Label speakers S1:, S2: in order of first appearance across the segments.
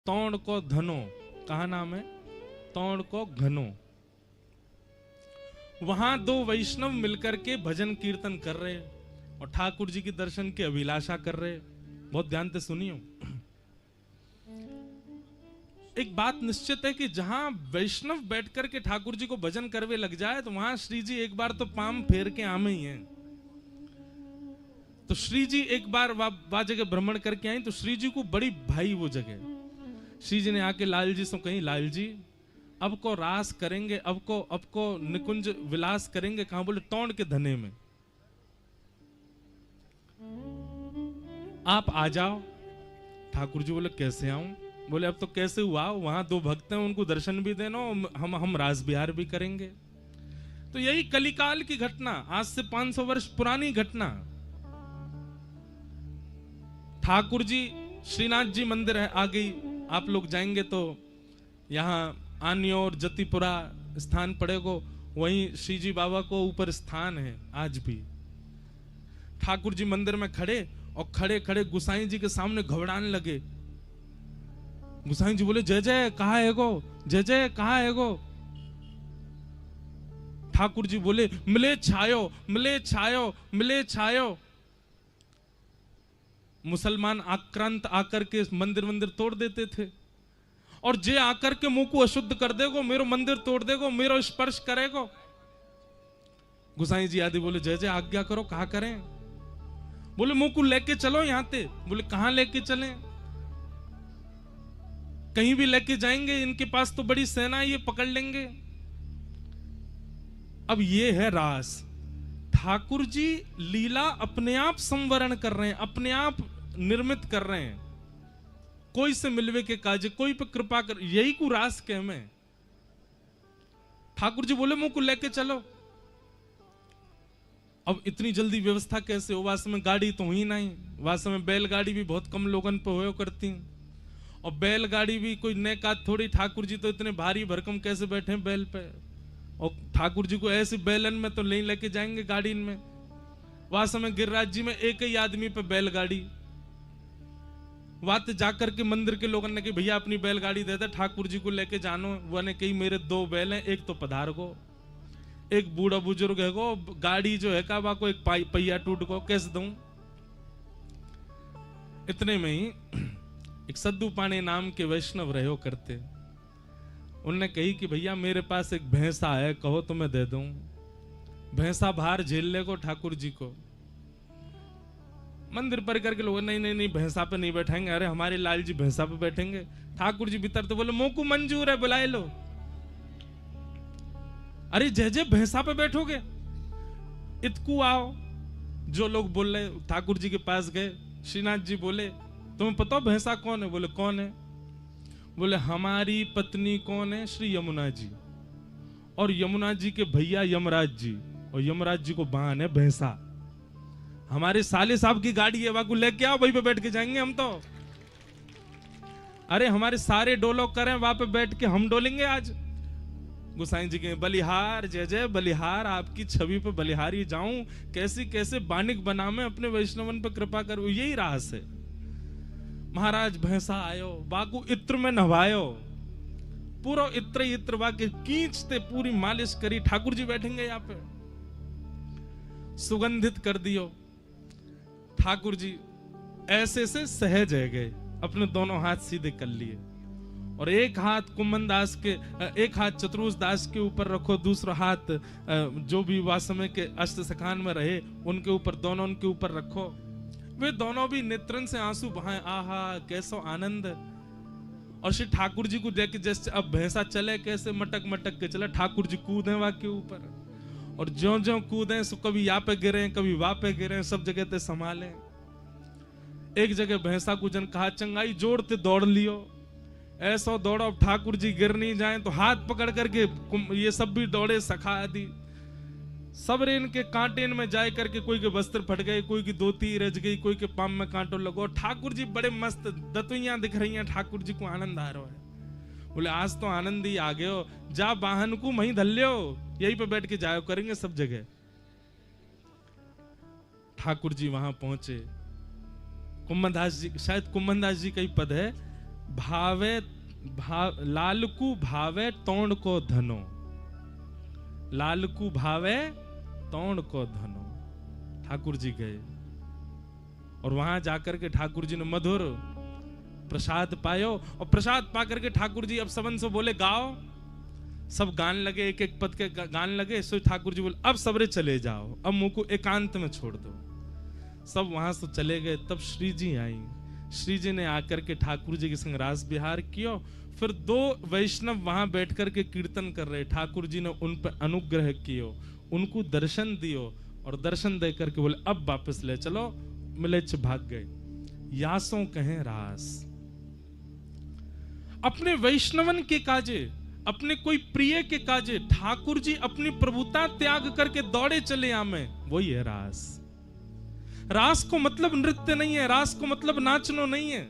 S1: तौण को धनो, कहा नाम है? तौण को घनो। वहां दो वैष्णव मिलकर के भजन कीर्तन कर रहे और ठाकुर जी के दर्शन की अभिलाषा कर रहे। बहुत ध्यान से सुनियो। एक बात निश्चित है कि जहां वैष्णव बैठकर के ठाकुर जी को भजन करवे लग जाए तो वहां श्री जी एक बार तो पाम फेर के आमे ही हैं। तो श्री जी एक बार वह जगह भ्रमण करके आई तो श्री जी को बड़ी भाई वो जगह। श्री जी ने आके लाल जी से कही, लाल जी अब को रास करेंगे, अब को निकुंज विलास करेंगे कहां? बोले तौण के धने में। आप आ जाओ। ठाकुर जी बोले कैसे आऊं? बोले अब तो कैसे हुआ, वहां दो भक्त हैं उनको दर्शन भी देना, हम रास बिहार भी करेंगे। तो यही कलिकाल की घटना, आज से 500 वर्ष पुरानी घटना। ठाकुर जी श्रीनाथ जी मंदिर है आ गई, आप लोग जाएंगे तो यहाँ आनी और जतिपुरा स्थान पड़ेगा, वहीं श्री जी बाबा को ऊपर स्थान है आज भी। ठाकुर जी मंदिर में खड़े और खड़े खड़े गुसाई जी के सामने घबराने लगे। गुसाई जी बोले जय जय कहा है गो, जय जय कहा है गो। ठाकुर जी बोले मिले छायो, मिले छायो, मिले छायो। मुसलमान आक्रांत आकर के मंदिर तोड़ देते थे और जे आकर के मुंह को अशुद्ध कर देगो, मेरो मंदिर तोड़ देगो, मेरो स्पर्श करेगो। गुसाई जी आदि बोले जय जय आज्ञा करो, कहा करें? बोले मुंह को लेके चलो यहां से। बोले कहां लेके चलें? कहीं भी लेके जाएंगे, इनके पास तो बड़ी सेना है, ये पकड़ लेंगे। अब ये है रास। ठाकुर जी लीला अपने आप संवरण कर रहे हैं, अपने आप निर्मित कर रहे हैं। कोई से मिलवे के काज, कोई पे कृपा कर, यही को रास के में। ठाकुर जी बोले मुंह को लेके चलो। अब इतनी जल्दी व्यवस्था कैसे हो? वास्तव में गाड़ी तो हुई नहीं, वास्तव में बैलगाड़ी भी बहुत कम लोगन पे हो करती, और बैलगाड़ी भी कोई नए का थोड़ी। ठाकुर जी तो इतने भारी भरकम कैसे बैठे बैल पे, और ठाकुर जी को ऐसे बैलन में तो नहीं लेके जाएंगे गाड़ी में। वास्तव में गिरिराज जी में एक ही आदमी पे बैलगाड़ी। वात जाकर के मंदिर के लोगों ने कही भैया अपनी बैलगाड़ी दे दे, ठाकुर जी को लेके जानो। वो ने कही मेरे 2 बैल हैं, एक तो पधार गो, एक बूढ़ा बुजुर्ग है गो, गाड़ी जो है का को एक पहिया टूट गो, कैसे दूं? इतने में ही एक सद्दू पाणे नाम के वैष्णव रहो करते, उनने कही कि भैया मेरे पास एक भैंसा है, कहो तो मैं दे दूं। भैंसा भार झेल ले को ठाकुर जी को। मंदिर परिकर के लोग नहीं नहीं नहीं भैंसा पे नहीं बैठेंगे। अरे हमारे लाल जी भैंसा पे बैठेंगे। ठाकुर जी भीतर तो बोले मोकू मंजूर है, बुलाए लो। अरे जय जय भैंसा पे बैठोगे? इतकू आओ। जो लोग बोल रहे ठाकुर जी के पास गए। श्रीनाथ जी बोले तुम्हें पता हो भैंसा कौन है? बोले कौन है? बोले हमारी पत्नी कौन है? श्री यमुना जी, और यमुना जी के भैया यमराज जी, और यमराज जी को वाहन है भैंसा। हमारे साले साहब की गाड़ी है, वहां को लेके आओ, वहीं पे बैठ के जाएंगे हम तो। अरे हमारे सारे डोलो करें, वहां पे बैठ के हम डोलेंगे आज। गुसाई जी के बलिहार, जय जय बलिहार, आपकी छवि पे बलिहारी जाऊं, कैसी कैसे बानिक बना में अपने वैष्णवन पे कृपा करूं, यही रास है। महाराज भैंसा आयो, बाकू इत्र में नवायो, पूरा इत्र वाके खींचते पूरी मालिश करी। ठाकुर जी बैठेंगे यहाँ पे, सुगंधित कर दियो। ठाकुर जी ऐसे से सहज है गए, अपने दोनों हाथ सीधे कर लिए, और एक हाथ कुम्मन दास के, एक हाथ चतुर्स दास के ऊपर रखो, दूसरा हाथ जो भी वासमे के अष्ट सखान में रहे उनके ऊपर, दोनों उनके ऊपर रखो। वे दोनों भी नेत्रन से आंसू बहाए, आहा कैसो आनंद। और श्री ठाकुर जी को देख के जैसे अब भैंसा चले कैसे मटक मटक के चले, ठाकुर जी कूदे वहां के ऊपर, और ज्यो ज्यो कूदे सो कभी यहाँ पे गिरे कभी वहां पे गिरे, सब जगह ते संभाले। एक जगह भैंसा को जन कहा चंगाई जोड़ते दौड़ लियो, ऐसा दौड़ो अब ठाकुर जी गिर नहीं जाए, तो हाथ पकड़ करके ये सब भी दौड़े, सखा आदि सब रेन के कांटे में जाए करके, कोई के वस्त्र फट गए, कोई की धोती रच गई, कोई के पाम में कांटो लगो। ठाकुर जी बड़े मस्त दतुइयां दिख रही हैं, ठाकुर जी को आनंद आ रहा है। बोले आज तो आनंद ही आ गयो, जा वाहन को वहीं धल्यो, यहीं पे बैठ के जायो करेंगे सब जगह। ठाकुर जी वहां पहुंचे। कुम्मनदास जी, शायद कुम्मनदास जी का ही पद है, भावे लालकू भावे तोड़ को धनो, लालकू भावे तोड़ को धनो। ठाकुर जी गए और वहां जाकर के ठाकुर जी ने मधुर प्रसाद पायो, और प्रसाद पाकर के ठाकुर जी अब सबन से बोले गाओ। सब गान लगे, एक एक पद के गान लगे। सो ठाकुर जी बोले अब सबरे चले जाओ, अब मुंह को एकांत में छोड़ दो। सब वहां से चले गए। तब श्री जी आई। श्री जी ने आकर के ठाकुर जी के संग रास विहार किया। फिर दो वैष्णव वहां बैठ करके कीर्तन कर रहे। ठाकुर जी ने उन पर अनुग्रह कियो, उनको दर्शन दियो, और दर्शन दे करके बोले अब वापस ले चलो। मिलेच भाग गए। यासों कहें रास। अपने वैष्णवन के काजे, अपने कोई प्रिय के काजे ठाकुर जी अपनी प्रभुता त्याग करके दौड़े चले आमे, वही है रास। रास को मतलब नृत्य नहीं है, रास को मतलब नाचनो नहीं है।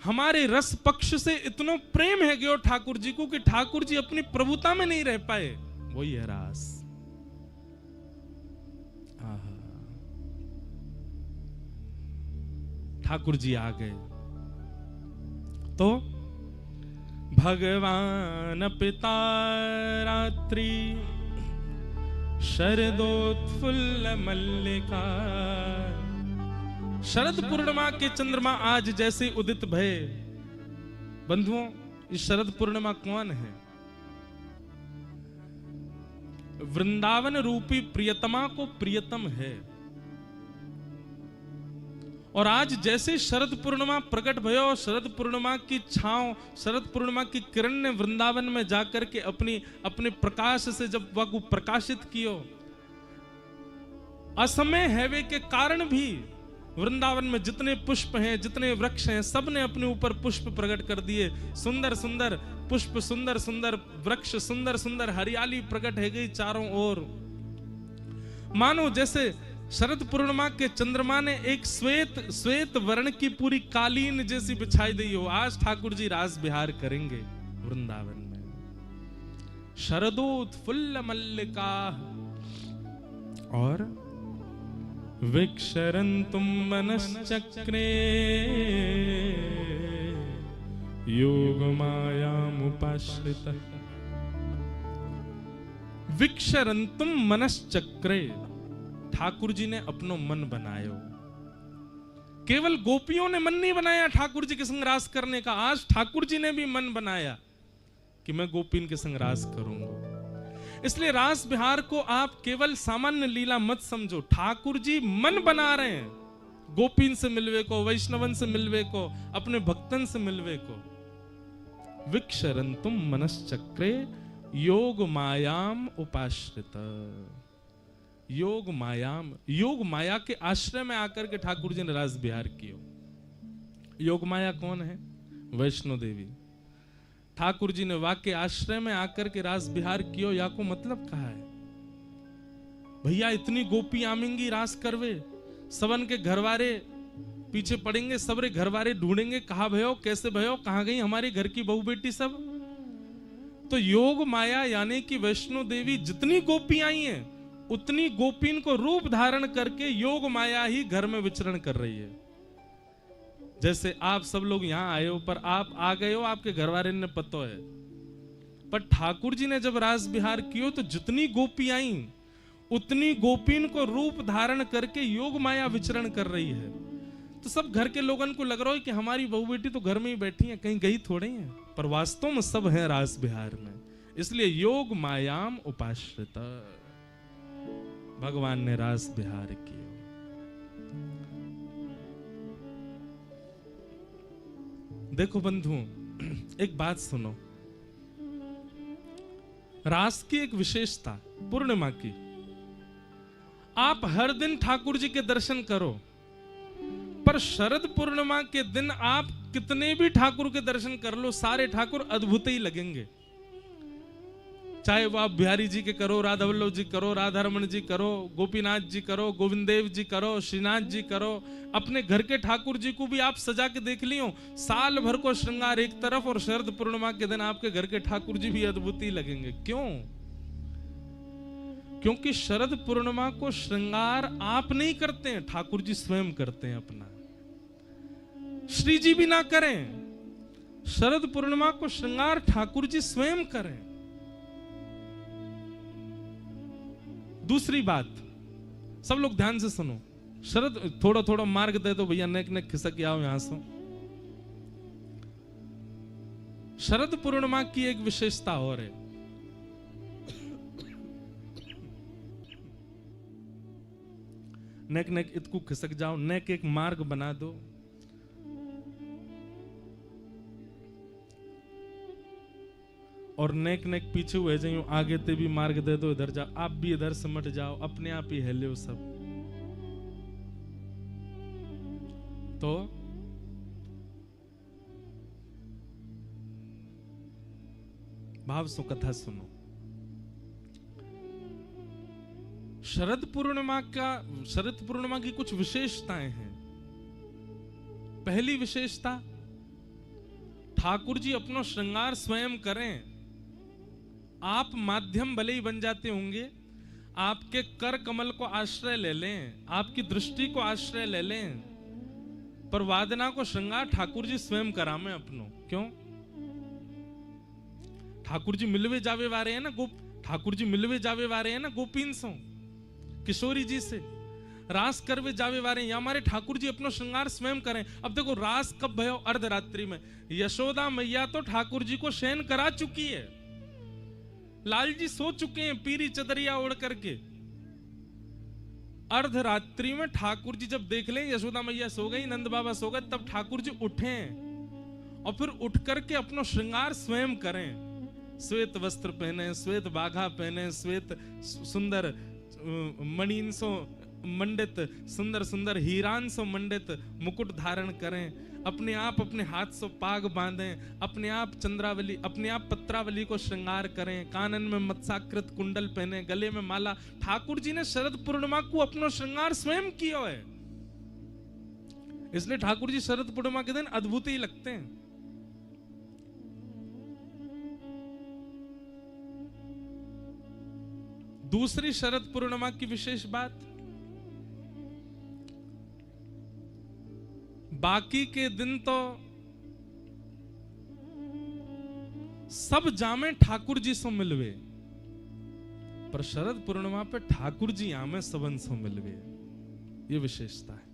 S1: हमारे रस पक्ष से इतना प्रेम है गयो ठाकुर जी को कि ठाकुर जी अपनी प्रभुता में नहीं रह पाए, वही है रास। ठाकुर जी आ गए तो भगवान पिता रात्रि शरदोत्फुल्ल मल्लिका। शरद पूर्णिमा के चंद्रमा आज जैसे उदित भये। बंधुओं, इस शरद पूर्णिमा कौन है? वृंदावन रूपी प्रियतमा को प्रियतम है। और आज जैसे शरद पूर्णिमा प्रकट भयो, शरद पूर्णिमा की छांव, शरद पूर्णिमा की किरण ने वृंदावन में जाकर के अपने प्रकाश से जब वह को प्रकाशित कियो, असमय हैवे के कारण भी वृंदावन में जितने पुष्प हैं, जितने वृक्ष हैं, सब ने अपने ऊपर पुष्प प्रकट कर दिए। सुंदर सुंदर पुष्प, सुंदर सुंदर वृक्ष, सुंदर सुंदर हरियाली प्रकट है गई चारों ओर। मानो जैसे शरद पूर्णिमा के चंद्रमा ने एक श्वेत वर्ण की पूरी कालीन जैसी बिछाई दी हो। आज ठाकुर जी रास विहार करेंगे वृंदावन में। शरदोत्फुल्ल मल्लिका और विक्षरन्तुम मनश्चक्रे योगमायामुपाश्रितः। विक्षरन्तुम मनश्चक्रे, ठाकुर जी ने अपनो मन बनायो। केवल गोपियों ने मन नहीं बनाया ठाकुर जी के संग रास करने का, आज ठाकुर जी ने भी मन बनाया कि मैं गोपीन के संग रास करूंगा। इसलिए रास विहार को आप केवल सामान्य लीला मत समझो। ठाकुर जी मन बना रहे हैं गोपीन से मिलवे को, वैष्णवन से मिलवे को, अपने भक्तन से मिलवे को। विक्षरन्तुम मनश्चक्रे योग मायाम उपाश्रित। योग मायाम, योग माया के आश्रय में आकर के ठाकुर जी ने रास विहार किया। योग माया कौन है? वैष्णो देवी। ठाकुर जी ने वाक्य आश्रय में आकर के रास विहार कियो, या को मतलब कहा है भैया इतनी गोपी आमेंगी रास करवे, सबन के घरवारे पीछे पड़ेंगे, सबरे घरवारे ढूंढेंगे कहाँ भयो, कैसे भयो, कहाँ गई हमारी घर की बहू बेटी सब। तो योग माया यानी कि वैष्णो देवी जितनी गोपी आई हैं उतनी गोपीन को रूप धारण करके योग माया ही घर में विचरण कर रही है। जैसे आप सब लोग यहां आए हो, पर आप आ गए हो, आपके घरवाले ने पतो है, पर ठाकुर जी ने जब रास विहार कियो तो जितनी गोपी आई उतनी गोपीन को रूप धारण करके योग माया विचरण कर रही है। तो सब घर के लोगन को लग रहा है कि हमारी बहू बेटी तो घर में ही बैठी है, कहीं गई थोड़ी है, पर वास्तव में सब है रास विहार में। इसलिए योग मायाम उपाश्रित, भगवान ने रास विहार किया। देखो बंधुओं, एक बात सुनो, रास की एक विशेषता पूर्णिमा की, आप हर दिन ठाकुर जी के दर्शन करो, पर शरद पूर्णिमा के दिन आप कितने भी ठाकुर के दर्शन कर लो, सारे ठाकुर अद्भुत ही लगेंगे। चाहे वो आप बिहारी जी के करो, राधा वल्लभ जी करो, राधा रमन जी करो, गोपीनाथ जी करो, गोविंद देव जी करो, श्रीनाथ जी करो, अपने घर के ठाकुर जी को भी आप सजा के देख लियो, साल भर को श्रृंगार एक तरफ और शरद पूर्णिमा के दिन आपके घर के ठाकुर जी भी अद्भुत ही लगेंगे। क्यों? क्योंकि शरद पूर्णिमा को श्रृंगार आप नहीं करते हैं, ठाकुर जी स्वयं करते हैं अपना। श्री जी भी ना करें, शरद पूर्णिमा को श्रृंगार ठाकुर जी स्वयं करें। दूसरी बात, सब लोग ध्यान से सुनो, शरद थोड़ा थोड़ा मार्ग दे दो भैया, नेक नेक खिसक आओ यहां से। शरद पूर्णिमा की एक विशेषता और है, नेक नेक इतकू खिसक जाओ, नेक एक मार्ग बना दो। और नेक नेक पीछे हुए जाइयो, आगे ते भी मार्ग दे दो, इधर जाओ, आप भी इधर सिमट जाओ, अपने आप ही हिले सब। तो भाव सो कथा सुनो। शरद पूर्णिमा की कुछ विशेषताएं हैं। पहली विशेषता, ठाकुर जी अपना श्रृंगार स्वयं करें। आप माध्यम भले ही बन जाते होंगे, आपके कर कमल को आश्रय ले लें, आपकी दृष्टि को आश्रय ले लें, पर वादना को श्रृंगार ठाकुर जी स्वयं करामें अपनो। क्यों? ठाकुर जी मिलवे जावे वारे हैं ना, ठाकुर जी मिलवे जावे वारे हैं ना गोपीन सो, किशोरी जी से रास करवे जावे वारे, या हमारे ठाकुर जी अपना श्रृंगार स्वयं करें। अब देखो रास कब भयो? अर्धरात्रि में। यशोदा मैया तो ठाकुर जी को शयन करा चुकी है, लाल जी सो चुके हैं पीरी चदरिया ओढ़ करके। अर्धरात्रि में ठाकुर जी जब देख लें यशोदा मैया सो गई, नंद बाबा सो गए, तब ठाकुर जी उठे और फिर उठ करके अपना श्रृंगार स्वयं करें। श्वेत वस्त्र पहने, श्वेत बाघा पहने, श्वेत सुंदर मणिन सो मंडित, सुंदर सुंदर हीरान सो मंडित मुकुट धारण करें, अपने आप अपने हाथ से पाग बांधें, अपने आप चंद्रावली, अपने आप पत्रावली को श्रृंगार करें, कानन में मत्स्याकृत कुंडल पहने, गले में माला। ठाकुर जी ने शरद पूर्णिमा को अपना श्रृंगार स्वयं किया है, इसलिए ठाकुर जी शरद पूर्णिमा के दिन अद्भुत ही लगते हैं। दूसरी शरद पूर्णिमा की विशेष बात, बाकी के दिन तो सब जामे ठाकुर जी से मिलवे, पर शरद पूर्णिमा पे ठाकुर जी आमे सबन से मिलवे, ये विशेषता है।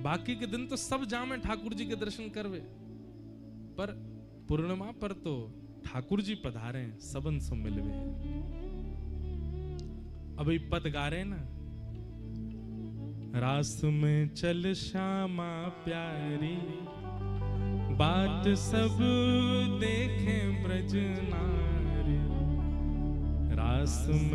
S1: बाकी के दिन तो सब जामे ठाकुर जी के दर्शन करवे, पर पूर्णिमा पर तो ठाकुर जी पधारे सबन से मिलवे। अभी पद गा रहे ना, रास में चल श्यामा प्यारी, बात सब देखें ब्रज नारी, रास में